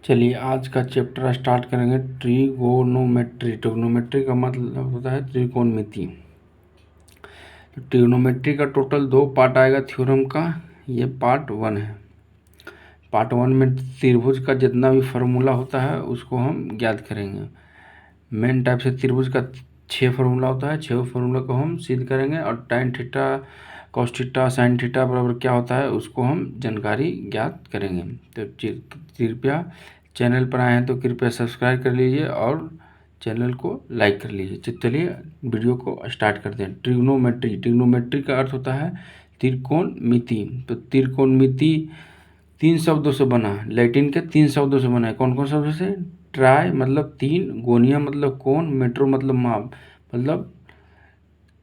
चलिए आज का चैप्टर स्टार्ट करेंगे। ट्रिगोनोमेट्री। ट्रिगोनोमेट्री का मतलब होता है त्रिकोणमिति। तो ट्रिगोनोमेट्री का टोटल 2 पार्ट आएगा थ्योरम का। ये पार्ट 1 है। पार्ट 1 में त्रिभुज का जितना भी फार्मूला होता है उसको हम ज्ञात करेंगे। मेन टाइप से त्रिभुज का 6 फार्मूला होता है। 6 फार्मूला को हम सिद्ध करेंगे और tan theta cos theta sin theta बराबर क्या होता है उसको हम जानकारी ज्ञात करेंगे। तो कृपया चैनल पर आए हैं तो कृपया सब्सक्राइब कर लीजिए और चैनल को लाइक कर लीजिए। चलिए वीडियो को स्टार्ट करते हैं। ट्रिग्नोमेट्री। ट्रिग्नोमेट्री का अर्थ होता है त्रिकोणमिति। तो त्रिकोणमिति 3 शब्दों से बना है। लैटिन के 3 शब्दों से बना है। कौन कौन शब्दों से? ट्राई मतलब 3, गोनिया मतलब कोण, मेट्रो मतलब माप। मतलब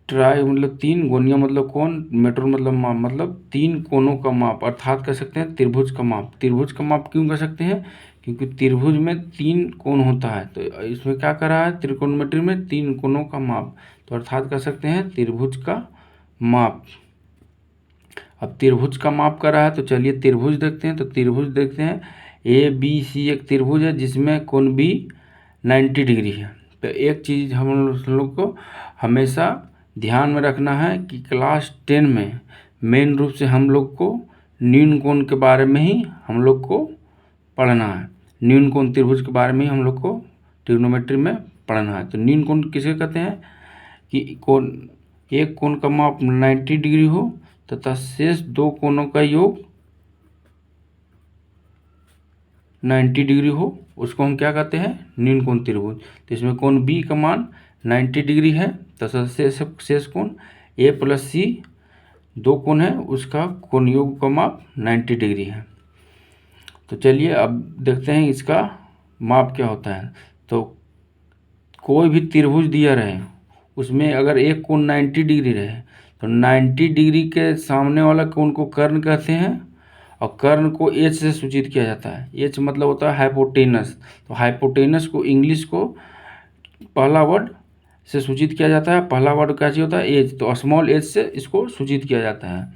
ट्राई मतलब 3, गोनिया मतलब कोण, मेट्रो मतलब माप। मतलब 3 कोणों का माप, अर्थात कह सकते हैं त्रिभुज का माप। त्रिभुज का माप क्यों कह सकते हैं? क्योंकि त्रिभुज में 3 कोण होता है। तो इसमें क्या कर रहा है? त्रिकोणमिति में 3 कोणों का माप। तो अर्थात कह सकते हैं त्रिभुज का माप। अब त्रिभुज का माप कर रहा है तो चलिए त्रिभुज देखते हैं। तो त्रिभुज देखते हैं ABC एक त्रिभुज है जिसमें कोण B 90 डिग्री है। तो एक चीज़ हम लोग को हमेशा ध्यान में रखना है कि क्लास 10 में मेन रूप से हम लोग को न्यून कोण के बारे में ही हम लोग को पढ़ना है। न्यून कोण त्रिभुज के बारे में ही हम लोग को ट्रिग्नोमेट्री में पढ़ना है। तो न्यून कोण किसे कहते हैं? कि कोण एक कोण का माप 90 डिग्री हो तथा शेष 2 कोणों का योग 90 डिग्री हो, उसको हम क्या कहते हैं? न्यून कोण त्रिभुज। तो इसमें कोण B का मान 90 डिग्री है तथा शेष कोण A + C 2 कोण है, उसका कोण योग का माप 90 डिग्री है। तो चलिए अब देखते हैं इसका माप क्या होता है। तो कोई भी त्रिभुज दिया रहे उसमें अगर एक कोण 90 डिग्री रहे तो 90 डिग्री के सामने वाला कोण को कर्ण कहते हैं और कर्ण को H से सूचित किया जाता है। H मतलब होता है हाइपोटेनस। तो हाइपोटेनस को इंग्लिश को पहला वर्ड से सूचित किया जाता है। पहला वर्ड क्या चीज होता है? H। तो स्मॉल h से इसको सूचित किया जाता है।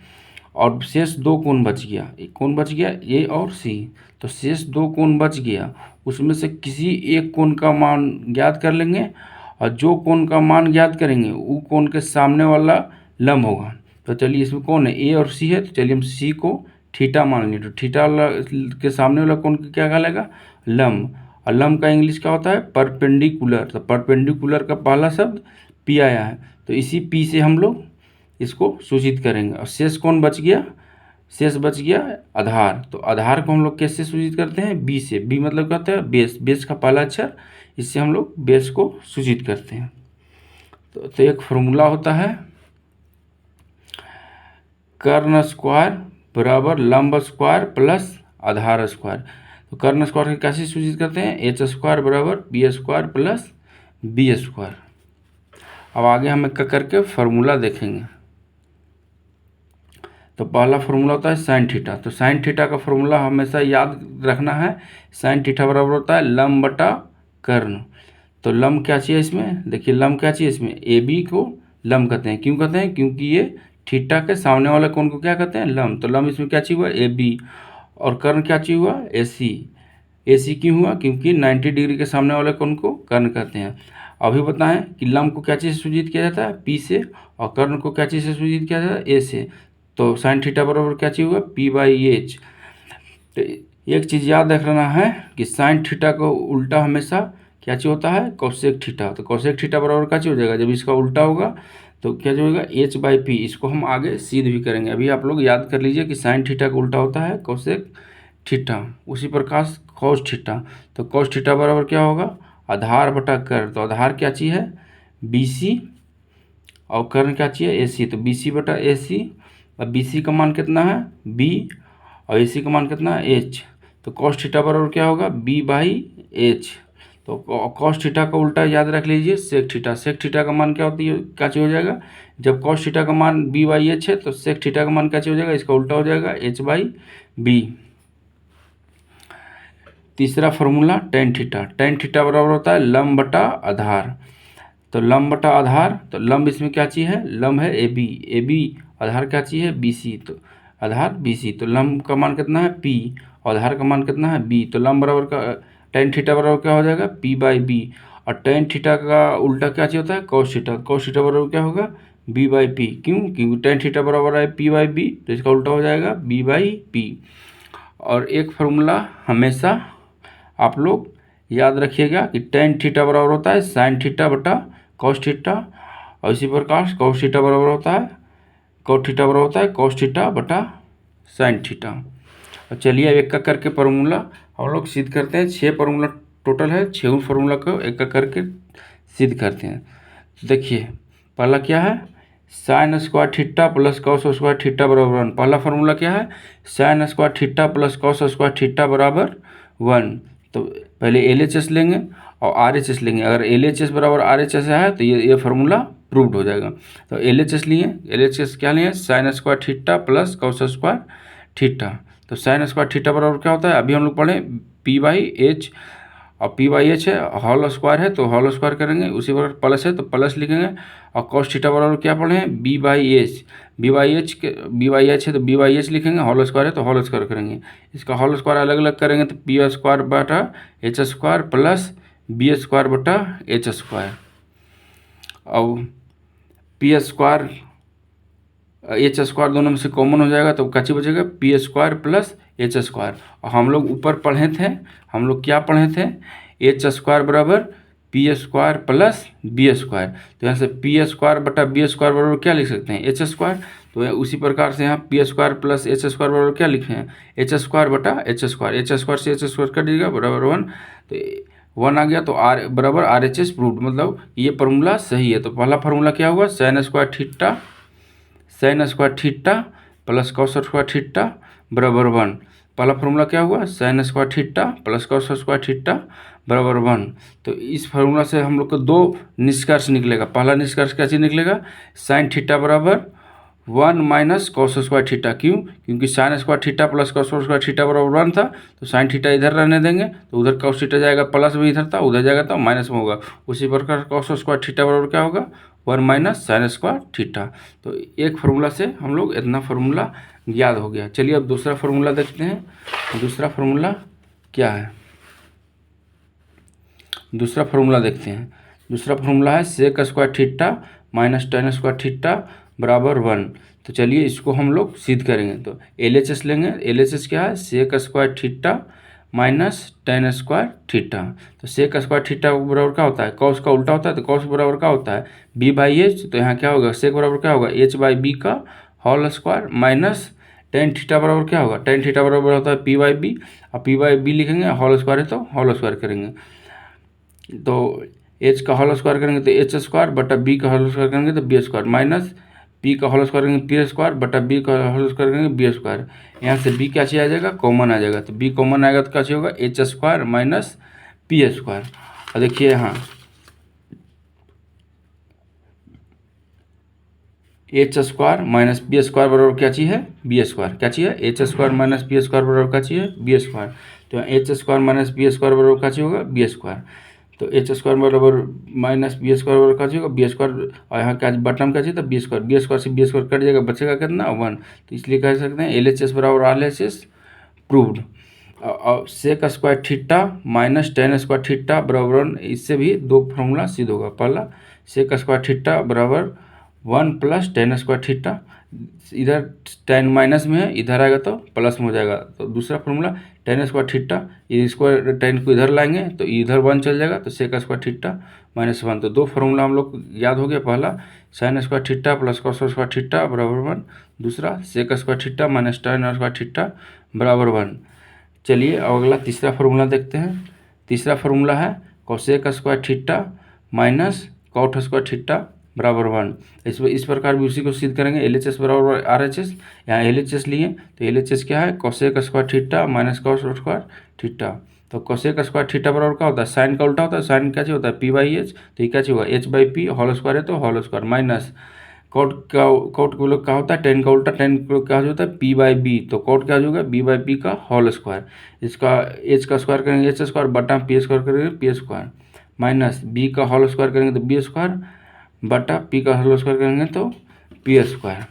और शेष 2 कोण बच गया। एक कोण बच गया A और C। तो शेष 2 कोण बच गया, उसमें से किसी एक कोण का मान ज्ञात कर लेंगे और जो कोण का मान ज्ञात करेंगे वो कोण के सामने वाला लंब होगा। तो चलिए इसमें कौन है? A और C है। तो चलिए हम C को थीटा मान लें। तो थीटा के सामने वाला कोण क्या कहलाएगा? लंब। और लंब का इंग्लिश क्या होता है? परपेंडिकुलर। तो परपेंडिकुलर का पहला शब्द P आया है। तो इसी P से हम लोग इसको सूचित करेंगे। और शेष कौन बच गया? शेष बच गया आधार। तो आधार को हम लोग कैसे सूचित करते हैं? B से। B मतलब क्या होता है? बेस। बेस का पहला अक्षर, इससे हम लोग बेस को सूचित करते हैं। तो एक फॉर्मूला होता है कर्ण स्क्वायर बराबर लंब स्क्वायर प्लस आधार स्क्वायर। तो कर्ण स्क्वायर को कैसे सूचित करते हैं? H स्क्वायर बराबर B square plus B square. अब आगे हम एक करके फार्मूला देखेंगे। तो पहला फार्मूला होता है साइन थीटा। तो साइन थीटा का फार्मूला हमेशा याद रखना है। साइन थीटा बराबर होता है लंब बटा कर्ण। तो लंब क्या चाहिए इसमें? देखिए लंब क्या चाहिए इसमें? AB को लंब कहते हैं। क्यों कहते हैं? क्योंकि ये थीटा के सामने वाले कोण को क्या कहते हैं? लंब। तो लंब इसमें क्या चाहिए हुआ? AB। और कर्ण क्या चाहिए हुआ? AC। AC क्यों हुआ? क्योंकि 90 डिग्री के सामने वाले कोण को कर्ण कहते हैं। अभी बताएं कि लंब को क्या चीज़ से सूचित किया जाता है? P से। और कर्ण को क्या चीज़ से सूचित किया जाता है? A से। तो साइन थीटा बराबर क्या चाहिए हुआ? P/H। तो एक चीज़ याद रखना है कि साइन थीटा को उल्टा हमेशा क्या चीज होता है? Cosec theta. तो कोसेक थीटा बराबर क्या चीज हो जाएगा? जब इसका उल्टा होगा तो क्या जो होगा? H/P। इसको हम आगे सिद्ध भी करेंगे। अभी आप लोग याद कर लीजिए कि साइन थीटा का उल्टा होता है कोसेक थीटा। उसी प्रकार कॉस थीटा। तो कॉस थीटा बराबर क्या होगा? आधार बटा कर्ण। तो आधार क्या चीज़ है? BC। और कर्ण क्या चाहिए? AC। तो BC बटा AC। अब BC का मान कितना है? B। और AC का मान कितना है? H। तो कॉस थीटा बराबर क्या होगा? B/H। तो कॉस थीटा का उल्टा याद रख लीजिए सेक थीटा। सेक थीटा का मान क्या होती है? क्या चीज हो जाएगा? जब कॉस थीटा का मान B/H है तो सेक थीटा का मान क्या चीज हो जाएगा? इसका उल्टा हो जाएगा H/B। तीसरा formula tan theta. Tan theta बराबर होता है लंब बटा आधार। तो लंब बटा आधार। तो लंब इसमें क्या चीज़ है? लंब है AB। AB आधार क्या चीज़ है? BC। तो आधार BC। तो लंब का मान कितना है P और आधार का मान कितना है B। तो लंब बराबर का tan थीटा बराबर क्या हो जाएगा P/B। और tan थीटा का उल्टा क्या चीज़ होता है cos थीटा। cos थीटा बराबर क्या होगा B/P। क्यों? क्योंकि tan थीटा बराबर है P/B, तो इसका उल्टा हो जाएगा B/P। और एक फार्मूला हमेशा आप लोग याद रखिएगा कि tan थीटा बराबर होता है sin थीटा बटा cos थीटा, और इसी प्रकार cos थीटा बराबर होता है cos थीटा बराबर होता है cos थीटा बटा sin थीटा। और चलिए अब एक एक करके फार्मूला हम लोग सिद्ध करते हैं। 6 फार्मूला टोटल है, 6 फार्मूला को एक एक करके सिद्ध करते हैं। तो देखिए पहला क्या है sign square theta plus cos square theta बराबर 1। पहला फार्मूला क्या है sign square theta plus cos square theta बराबर 1। तो पहले LHS लेंगे और RHS लेंगे। अगर LHS बराबर RHS है तो ये फार्मूला प्रूव्ड हो जाएगा। तो LHS लिए, LHS क्या लिए sign square theta plus cos square theta. तो साइन स्क्वायर थीटा बराबर क्या होता है अभी हम लोग पढ़े P/H, और P/H है होल स्क्वायर है तो होल स्क्वायर करेंगे, उसी पर प्लस है तो प्लस लिखेंगे। और cos थीटा बराबर क्या पढ़े हैं B/H। B/H है तो B/H लिखेंगे, होल स्क्वायर है तो होल स्क्वायर करेंगे। इसका होल स्क्वायर अलग अलग करेंगे तो P स्क्वायर बटा H square plus B square बटा H स्क्वायर। और P स्क्वायर H स्क्वायर दोनों में से कॉमन हो जाएगा तो काची बचेगा P square plus H square. और हम लोग ऊपर पढ़े थे, हम लोग क्या पढ़े थे H स्क्वायर बराबर P square plus B square. तो यहाँ से P स्क्वायर बटा B स्क्वायर बराबर क्या लिख सकते हैं H स्क्वायर। तो उसी प्रकार से यहाँ P square plus H square बराबर क्या लिखे हैं H स्क्वायर बटा H स्क्वायर। H स्क्वायर से H स्क्वायर कर दीजिएगा बराबर 1। तो 1 आ गया तो R बराबर RHS प्रूव्ड, मतलब ये फार्मूला सही है। तो पहला फार्मूला क्या हुआ sign square theta plus cos square theta बराबर 1। पहला फार्मूला क्या हुआ sign square theta plus cos square theta बराबर 1। तो इस फार्मूला से हम लोग को 2 निष्कर्ष निकलेगा। पहला निष्कर्ष क्या चीज़ निकलेगा साइन थीटा बराबर 1 माइनस कॉस स्क्वायर थीटा। क्यों? क्योंकि sign square theta plus cos square theta बराबर 1 था, तो साइन थीटा इधर रहने देंगे तो उधर कॉस थीटा जाएगा प्लस में, इधर था उधर जाएगा तो माइनस में होगा। उसी प्रकार कॉस स्क्वायर थीटा बराबर क्या होगा 1 माइनस साइन स्क्वायर थीटा। तो एक फार्मूला से हम लोग इतना फार्मूला याद हो गया। चलिए अब दूसरा फार्मूला देखते हैं। दूसरा फार्मूला क्या है, दूसरा फार्मूला देखते हैं। दूसरा फार्मूला है sec square theta minus tan square theta बराबर 1। तो चलिए इसको हम लोग सिद्ध करेंगे। तो LHS लेंगे। LHS क्या है sec square theta minus tan square theta. तो सेक स्क्वायर थीटा बराबर क्या होता है कॉस का उल्टा होता है, तो कॉस बराबर क्या होता है B/H। तो यहाँ क्या होगा सेक बराबर क्या होगा H/B का whole square minus tan theta बराबर क्या होगा टेन थीटा बराबर होता है P/B। और P/B लिखेंगे होल स्क्वायर है तो होल स्क्वायर करेंगे। तो H का होल स्क्वायर करेंगे तो H स्क्वायर बटा B का होल स्क्वायर करेंगे तो B स्क्वायर माइनस P का होल स्क्वायर करेंगे P स्क्वायर बटा B का होल स्क्वायर करेंगे B स्क्वायर। यहाँ से B क्या चीज़ आ जाएगा कॉमन आ जाएगा, तो B कॉमन आएगा तो क्या चीज़ होगा H square minus P square. और देखिए यहाँ H square minus B square बराबर क्या चीज़ है B स्क्वायर। क्या चीज़ है H square minus B square बराबर क्या चीज़ है B स्क्वायर। तो H square minus B square बराबर क्या चीज़ होगा B स्क्वायर। तो H स्क्वायर बराबर माइनस B स्क्वायर बराबर क्या चीज़ होगा B स्क्वायर। और यहाँ क्या बटन क्या चाहिए था B स्क्वायर से B स्क्वायर कट जाएगा बचेगा कितना 1। तो इसलिए कह सकते हैं LHS बराबर RHS प्रूव्ड। और sec square theta minus tan square theta बराबर 1, इससे भी 2 फार्मूला सिद्ध होगा। पहला सेक स्क्वायर थीटा बराबर 1 प्लस टेन स्क्वायर थीटा, इधर टेन माइनस में है इधर आएगा तो प्लस में हो जाएगा। तो दूसरा फार्मूला टेन स्क्वायर थीटा, इसको टेन को इधर लाएंगे तो इधर 1 चल जाएगा तो सेक स्क्वायर थीटा माइनस 1। तो 2 फार्मूला हम लोग याद हो गया। पहला sine square theta plus cos square theta बराबर 1, दूसरा sec square theta minus tan square theta बराबर 1। चलिए अब अगला तीसरा फार्मूला देखते हैं। तीसरा फार्मूला है cosec square theta minus cot square theta बराबर 1। इस प्रकार भी उसी को सिद्ध करेंगे। LHS बराबर RHS। यहाँ LHS लिए तो LHS क्या है cosec square theta minus cos square theta. तो कोसेक स्क्वायर थीटा बराबर क्या होता है साइन का उल्टा होता है, साइन क्या चीज़ होता है P/H। तो ये क्या चीज़ होगा H/P होल स्क्वायर है तो होल स्क्वायर माइनस कॉट के लोग क्या होता है टेन का उल्टा, टेन का क्या होता है P/B। तो कॉट क्या होगा B/B का होल स्क्वायर। इसका H का स्क्वायर करेंगे H स्क्वायर बटा P स्क्वायर करेंगे P स्क्वायर माइनस B का होल स्क्वायर करेंगे तो B स्क्वायर बटा P का होल स्क्वायर करेंगे तो P स्क्वायर।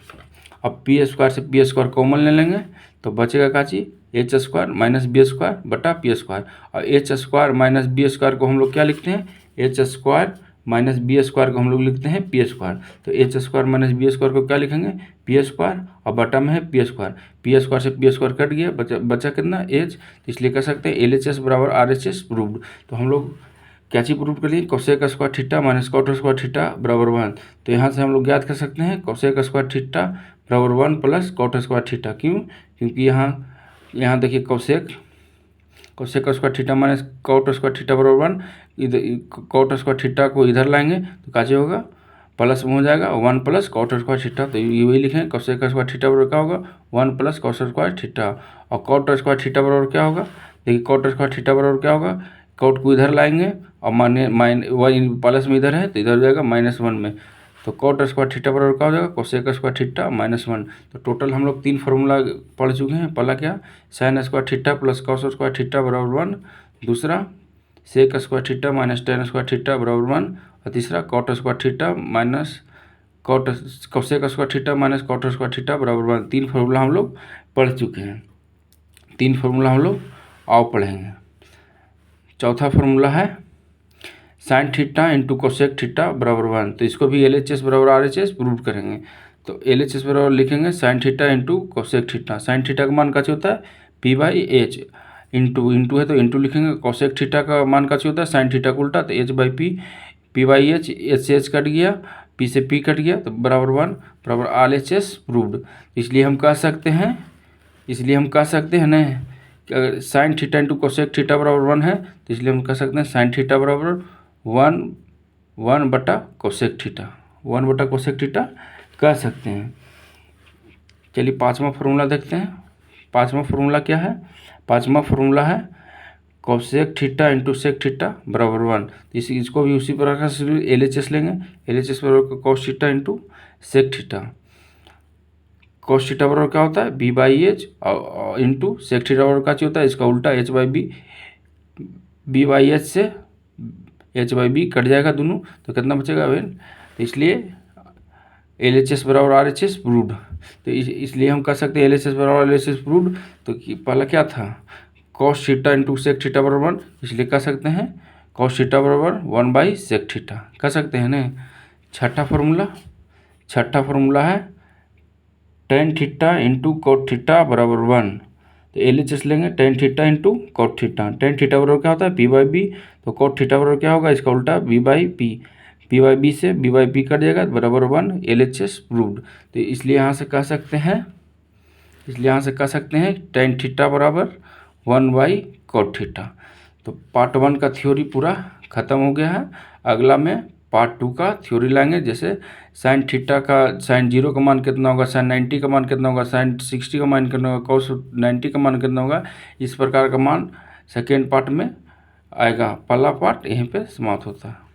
अब पी स्क्वायर से पी स्क्वायर कॉमन ले लेंगे तो बचेगा का चीज H square minus B square बटा पी स्क्वायर। और H square minus B square को हम लोग क्या लिखते हैं, H square minus B square को हम लोग लिखते हैं पी स्क्वायर। तो H square minus B square को क्या लिखेंगे, पी स्क्वायर, और बटा में है पी स्क्वायर। पी स्क्वायर से पी स्क्वायर कट गया, बचा कितना एच, तो इसलिए कह सकते हैं एल एच एस बराबर आर एच एस प्रूव्ड। तो हम लोग क्या चीज प्रूव कर लिए, cosec square theta minus cot square theta बराबर 1। तो यहाँ से हम लोग ज्ञात कर सकते हैं कोसेक स्क्वायर थीटा बराबर 1 प्लस कॉट स्क्वायर थीटा। क्यों, क्योंकि यहाँ देखिए cosec square theta minus cot square theta बराबर 1, इधर कॉट स्क्वायर थीटा को इधर लाएंगे तो काजे होगा प्लस में हो जाएगा 1 प्लस कॉट स्क्वायर थीटा। तो ये वही लिखें कोसेक स्क्वायर थीटा बराबर क्या होगा 1 प्लस कॉट स्क्वायर थीटा। और कॉट स्क्वायर थीटा बराबर क्या होगा, देखिए कॉट स्क्वायर थीटा बराबर क्या होगा, कॉट को इधर लाएंगे और वन प्लस में इधर है तो इधर हो जाएगा -1 में। तो कॉट स्क्वायर थीटा बराबर क्या हो जाएगा कोसेक स्क्वायर थीटा -1। तो टोटल हम लोग 3 फार्मूला पढ़ चुके हैं। पहला क्या, sine square theta plus cos square theta बराबर 1, दूसरा sec square theta minus tan square theta बराबर 1, और तीसरा cot square theta minus cosec square theta minus cot square theta बराबर 1। 3 फार्मूला हम लोग पढ़ चुके हैं। 3 फार्मूला हम लोग और पढ़ेंगे। चौथा फार्मूला है sine theta into cosec theta बराबर 1। तो इसको भी एल एच एस बराबर आर एच एस प्रूव करेंगे। तो एल एच एस बराबर लिखेंगे sine theta into cosec theta. Sine theta का मान कैसे होता है पी बाई एच, इंटू है तो इंटू लिखेंगे। कोसेक थीटा का मान कैसे होता है साइन थीटा का उल्टा, तो H by P by H से एच कट गया, पी से पी कट गया, तो बराबर 1 बराबर आर एच एस प्रूव्ड। इसलिए हम कह सकते हैं ना sine theta into cosec theta बराबर 1 है, तो इसलिए हम कह सकते हैं साइन थीटा बराबर 1 बटा कोसेक थीटा, 1 बटा कोसेक थीटा कह सकते हैं। चलिए 5वां फार्मूला देखते हैं। 5वां फार्मूला क्या है, 5वां फार्मूला है cosec theta into sec theta बराबर 1। इसको भी उसी प्रकार से एल एच एस लेंगे। एल एच एस बराबर cos theta into sec theta. Cos theta बराबर क्या होता है B by H into sec theta बराबर क्या होता है इसका उल्टा H by B by H से एच बाई बी कट जाएगा दोनों, तो कितना बचेगा वेन। तो इसलिए एल एच एस बराबर आर एच एस प्रूव्ड। तो इसलिए हम कह सकते हैं एल एच एस बराबर एल एच एस प्रूव्ड। तो पहला क्या था cos theta into sec theta बराबर 1, इसलिए कह सकते हैं कॉस थीटा बराबर 1 बाई सेक थीटा कह सकते हैं ना। छठा फार्मूला है tan theta into cot theta बराबर 1। तो एल एच एस लेंगे tan theta into cot theta. Tan theta बराबर क्या होता है पी बाई बी, तो कॉट थीटा बराबर क्या होगा इसका उल्टा B by P. P by B से बी बाई पी कट जाएगा बराबर 1 एल एच एस प्रूव्ड। तो इसलिए यहाँ से कह सकते हैं टेन थीटा बराबर 1 बाई कॉट थीटा। तो पार्ट 1 का थ्योरी पूरा ख़त्म हो गया है। अगला में पार्ट 2 का थ्योरी लाएंगे। जैसे साइन थीटा का साइन 0 का मान कितना होगा, साइन 90 का मान कितना होगा, साइन 60 का मान कितना होगा, कॉस 90 का मान कितना होगा, इस प्रकार का मान सेकेंड पार्ट में आएगा। पहला पार्ट यहीं पे समाप्त होता है।